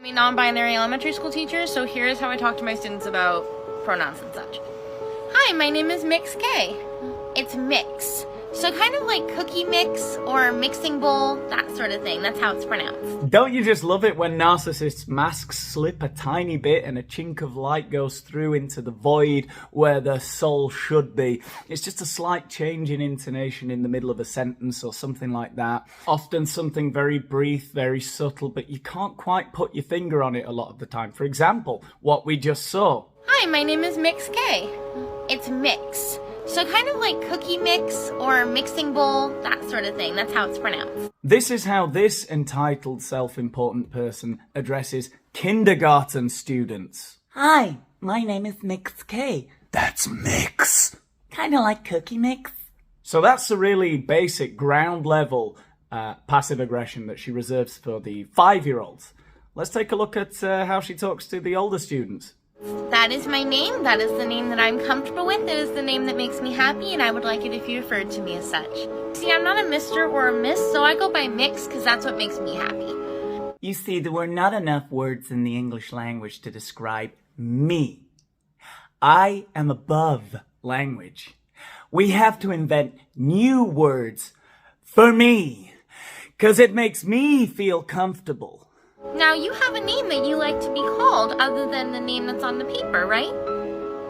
I'm a non-binary elementary school teacher, so here's how I talk to my students about pronouns and such. Hi, my name is Mix K. It's mix. So kind of like cookie mix or mixing bowl, that sort of thing. That's how it's pronounced. Don't you just love it when narcissists' masks slip a tiny bit and a chink of light goes through into the void where their soul should be? It's just a slight change in intonation in the middle of a sentence or something like that. Often something very brief, very subtle, but you can't quite put your finger on it a lot of the time. For example, what we just saw. Hi, my name is Mix K. It's mix. So kind of like cookie mix or mixing bowl, that sort of thing. That's how it's pronounced. This is how this entitled self-important person addresses kindergarten students. Hi, my name is Mix K. That's mix. Kinda like cookie mix. So that's the really basic ground level passive aggression that she reserves for the 5-year-olds. Let's take a look at how she talks to the older students. That is my name. That is the name that I'm comfortable with. That is the name that makes me happy, and I would like it if you referred to me as such. See, I'm not a Mr. or a Miss, so I go by Mix because that's what makes me happy. You see, there were not enough words in the English language to describe me. I am above language. We have to invent new words for me, because it makes me feel comfortable. Now, you have a name that you like to be called other than the name that's on the paper, right?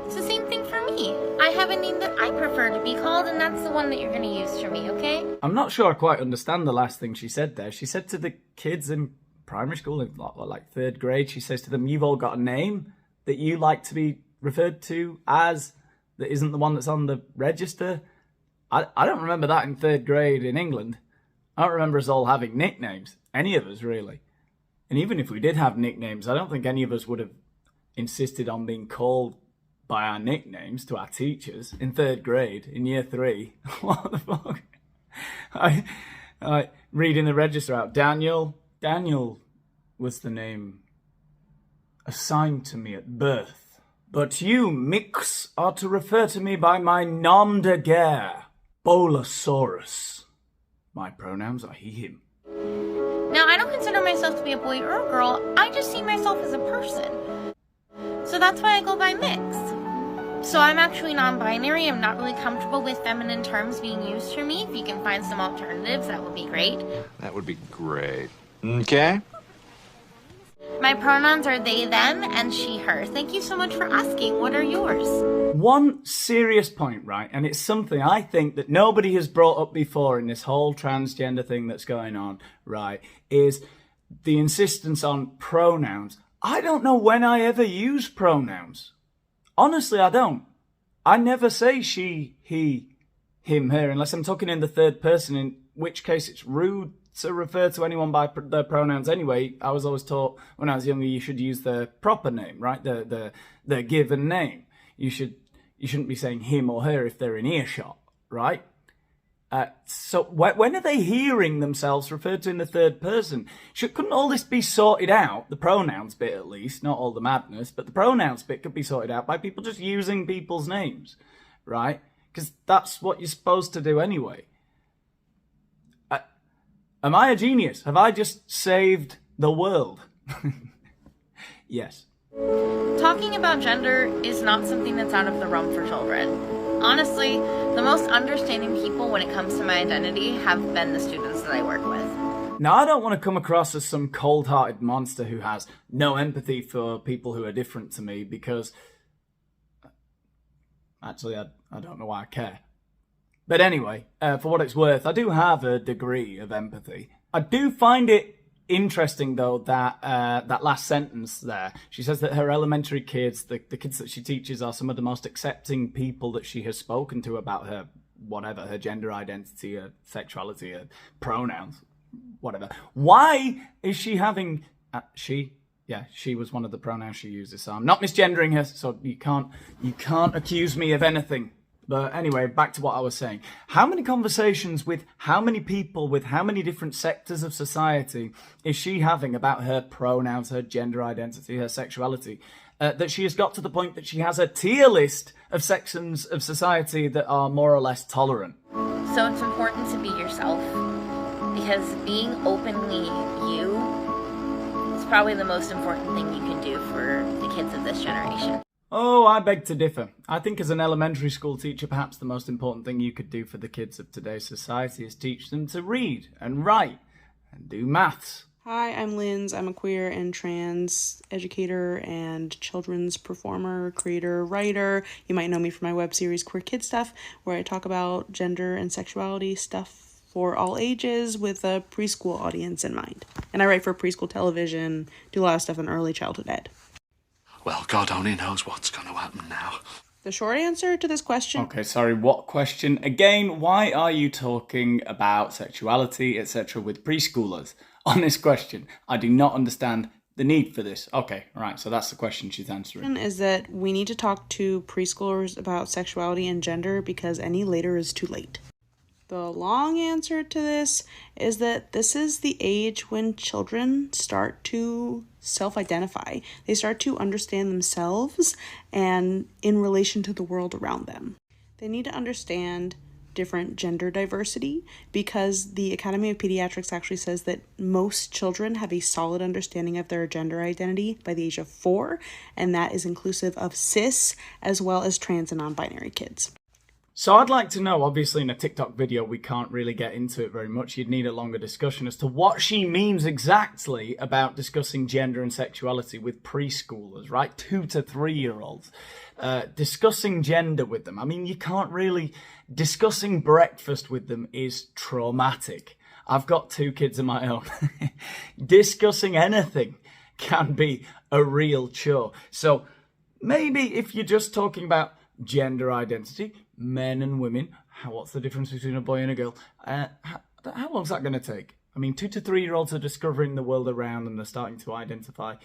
It's the same thing for me. I have a name that I prefer to be called, and that's the one that you're going to use for me, okay? I'm not sure I quite understand the last thing she said there. She said to the kids in primary school, in like 3rd grade, she says to them, you've all got a name that you like to be referred to as that isn't the one that's on the register. I don't remember that in 3rd grade in England. I don't remember us all having nicknames. Any of us, really. And even if we did have nicknames, I don't think any of us would have insisted on being called by our nicknames to our teachers in 3rd grade, in year 3. What the fuck? I reading the register out. Daniel was the name assigned to me at birth. But you, Mix, are to refer to me by my nom de guerre, Bolosaurus. My pronouns are he, him. Now, I don't consider myself to be a boy or a girl. I just see myself as a person. So that's why I go by Mix. So I'm actually non-binary. I'm not really comfortable with feminine terms being used for me. If you can find some alternatives, that would be great. That would be great. Okay. My pronouns are they, them, and she, her. Thank you so much for asking. What are yours? One serious point, right, and it's something I think that nobody has brought up before in this whole transgender thing that's going on, right, is the insistence on pronouns. I don't know when I ever use pronouns. Honestly, I don't. I never say she, he, him, her, unless I'm talking in the 3rd person, in which case it's rude to refer to anyone by their pronouns anyway. I was always taught when I was younger you should use the proper name, right? The given name. You shouldn't be saying him or her if they're in earshot, right? So when are they hearing themselves referred to in the 3rd person? Couldn't all this be sorted out, the pronouns bit at least, not all the madness, but the pronouns bit could be sorted out by people just using people's names, right? Because that's what you're supposed to do anyway. Am I a genius? Have I just saved the world? Yes. Talking about gender is not something that's out of the realm for children. Honestly, the most understanding people when it comes to my identity have been the students that I work with. Now, I don't want to come across as some cold-hearted monster who has no empathy for people who are different to me because... Actually, I don't know why I care. But anyway, for what it's worth, I do have a degree of empathy. I do find it interesting, though, that that last sentence there. She says that her elementary kids, the kids that she teaches, are some of the most accepting people that she has spoken to about her, whatever, her gender identity, her sexuality, her pronouns, whatever. Why is she having... she was one of the pronouns she uses, so I'm not misgendering her, so you can't accuse me of anything. But anyway, back to what I was saying. How many conversations with how many people, with how many different sectors of society is she having about her pronouns, her gender identity, her sexuality, that she has got to the point that she has a tier list of sections of society that are more or less tolerant? So it's important to be yourself, because being openly you is probably the most important thing you can do for the kids of this generation. Oh, I beg to differ. I think as an elementary school teacher, perhaps the most important thing you could do for the kids of today's society is teach them to read and write and do maths. Hi, I'm Linz. I'm a queer and trans educator and children's performer, creator, writer. You might know me from my web series Queer Kid Stuff, where I talk about gender and sexuality stuff for all ages with a preschool audience in mind. And I write for preschool television, do a lot of stuff in early childhood ed. Well, God only knows what's going to happen now. The short answer to this question... Okay, sorry, what question? Again, why are you talking about sexuality, etc. with preschoolers? Honest question. I do not understand the need for this. Okay, right, so that's the question she's answering. ...is that we need to talk to preschoolers about sexuality and gender because any later is too late. The long answer to this is that this is the age when children start to self-identify. They start to understand themselves and in relation to the world around them. They need to understand different gender diversity because the Academy of Pediatrics actually says that most children have a solid understanding of their gender identity by the age of 4, and that is inclusive of cis as well as trans and non-binary kids. So I'd like to know, obviously in a TikTok video we can't really get into it very much, you'd need a longer discussion as to what she means exactly about discussing gender and sexuality with preschoolers, right? 2 to 3 year olds. Discussing gender with them. I mean, you can't really... Discussing breakfast with them is traumatic. I've got 2 kids of my own. Discussing anything can be a real chore. So maybe if you're just talking about gender identity, men and women, what's the difference between a boy and a girl? How long's that going to take? I mean, 2 to 3 year olds are discovering the world around them. They're starting to identify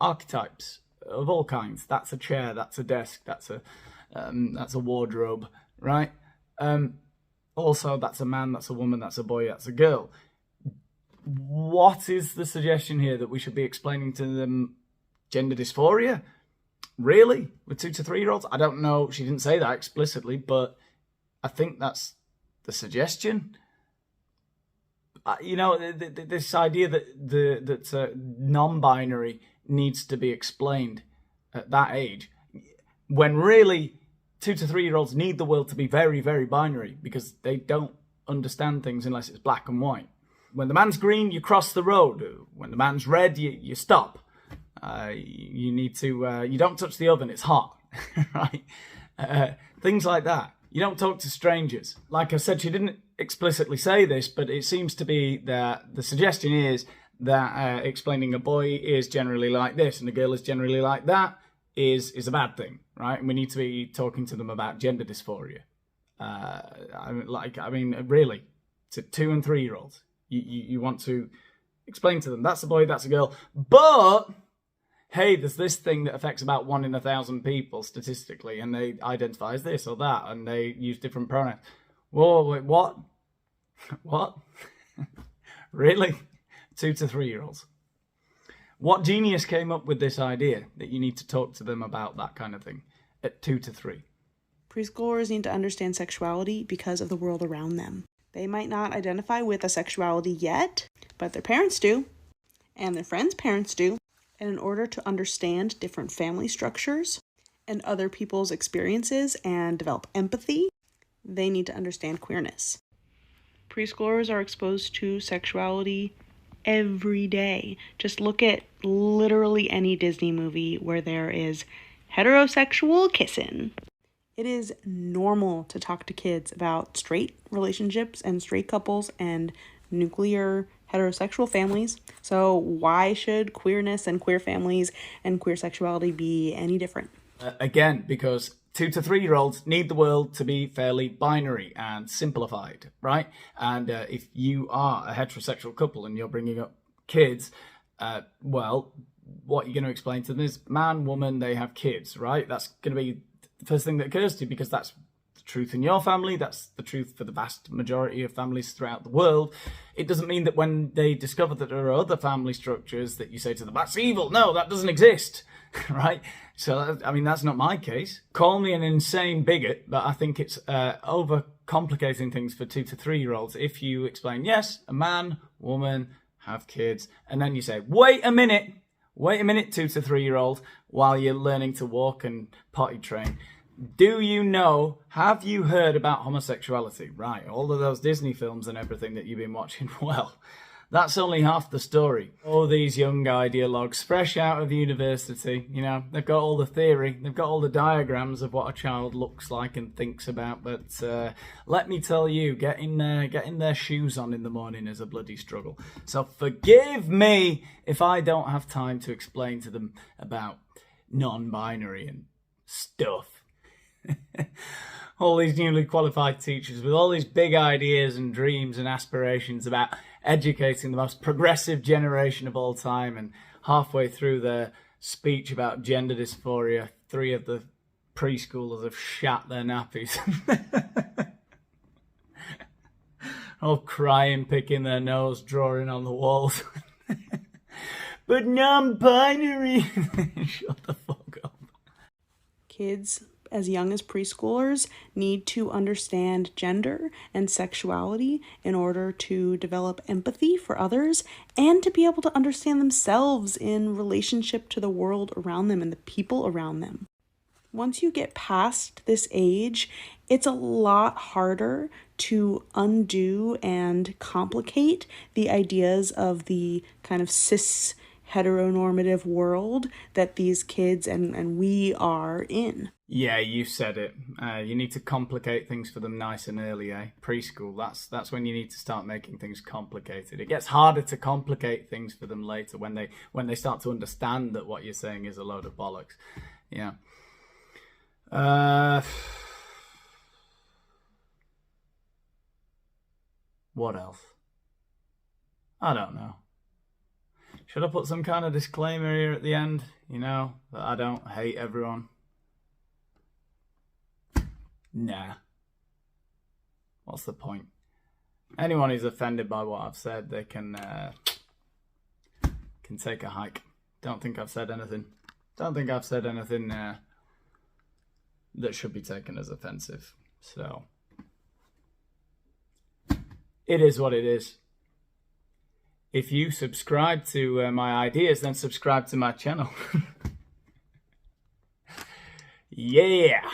archetypes of all kinds. That's a chair, that's a desk, that's a wardrobe, right? Also, that's a man, that's a woman, that's a boy, that's a girl. What is the suggestion here? That we should be explaining to them gender dysphoria? Really? With 2 to 3 year olds? I don't know. She didn't say that explicitly, but I think that's the suggestion. You know, this idea that non-binary needs to be explained at that age, when really 2 to 3 year olds need the world to be very, very binary because they don't understand things unless it's black and white. When the man's green, you cross the road. When the man's red, you stop. You need to, you don't touch the oven, it's hot, right? Things like that. You don't talk to strangers. Like I said, she didn't explicitly say this, but it seems to be that the suggestion is that explaining a boy is generally like this and a girl is generally like that is a bad thing, right? And we need to be talking to them about gender dysphoria. I mean, really, to 2 and 3 year olds, you want to explain to them that's a boy, that's a girl, but hey, there's this thing that affects about 1 in 1,000 people statistically, and they identify as this or that, and they use different pronouns. Whoa, wait, what? What? Really? 2 to 3 year olds. What genius came up with this idea that you need to talk to them about that kind of thing at 2 to 3? Preschoolers need to understand sexuality because of the world around them. They might not identify with a sexuality yet, but their parents do, and their friends' parents do. And in order to understand different family structures and other people's experiences and develop empathy, they need to understand queerness. Preschoolers are exposed to sexuality every day. Just look at literally any Disney movie where there is heterosexual kissing. It is normal to talk to kids about straight relationships and straight couples and nuclear heterosexual families. So why should queerness and queer families and queer sexuality be any different? Again, because 2 to 3 year olds need the world to be fairly binary and simplified, right? And if you are a heterosexual couple and you're bringing up kids, well, what you're going to explain to them is man, woman, they have kids, right? That's going to be the first thing that occurs to you because that's the truth in your family. That's the truth for the vast majority of families throughout the world. It doesn't mean that when they discover that there are other family structures that you say to them, that's evil. No, that doesn't exist, right? So, I mean, that's not my case. Call me an insane bigot, but I think it's overcomplicating things for 2 to 3 year olds if you explain, yes, a man, woman, have kids, and then you say, wait a minute, 2 to 3 year old, while you're learning to walk and potty train. Do you know, have you heard about homosexuality? Right, all of those Disney films and everything that you've been watching, well, that's only half the story. All these young ideologues, fresh out of university, you know, they've got all the theory, they've got all the diagrams of what a child looks like and thinks about, but let me tell you, getting their shoes on in the morning is a bloody struggle. So forgive me if I don't have time to explain to them about non-binary and stuff. All these newly qualified teachers with all these big ideas and dreams and aspirations about educating the most progressive generation of all time, and halfway through their speech about gender dysphoria, 3 of the preschoolers have shat their nappies. All crying, picking their nose, drawing on the walls. But non-binary. Shut the fuck up. Kids as young as preschoolers need to understand gender and sexuality in order to develop empathy for others and to be able to understand themselves in relationship to the world around them and the people around them. Once you get past this age, it's a lot harder to undo and complicate the ideas of the kind of cis heteronormative world that these kids and we are in. Yeah, you said it. You need to complicate things for them nice and early, eh? Preschool, that's when you need to start making things complicated. It gets harder to complicate things for them later when they start to understand that what you're saying is a load of bollocks. Yeah. What else? I don't know. Should I put some kind of disclaimer here at the end? You know, that I don't hate everyone. Nah. What's the point? Anyone who's offended by what I've said, they can take a hike. Don't think I've said anything. That should be taken as offensive. So, it is what it is. If you subscribe to my ideas, then subscribe to my channel. Yeah.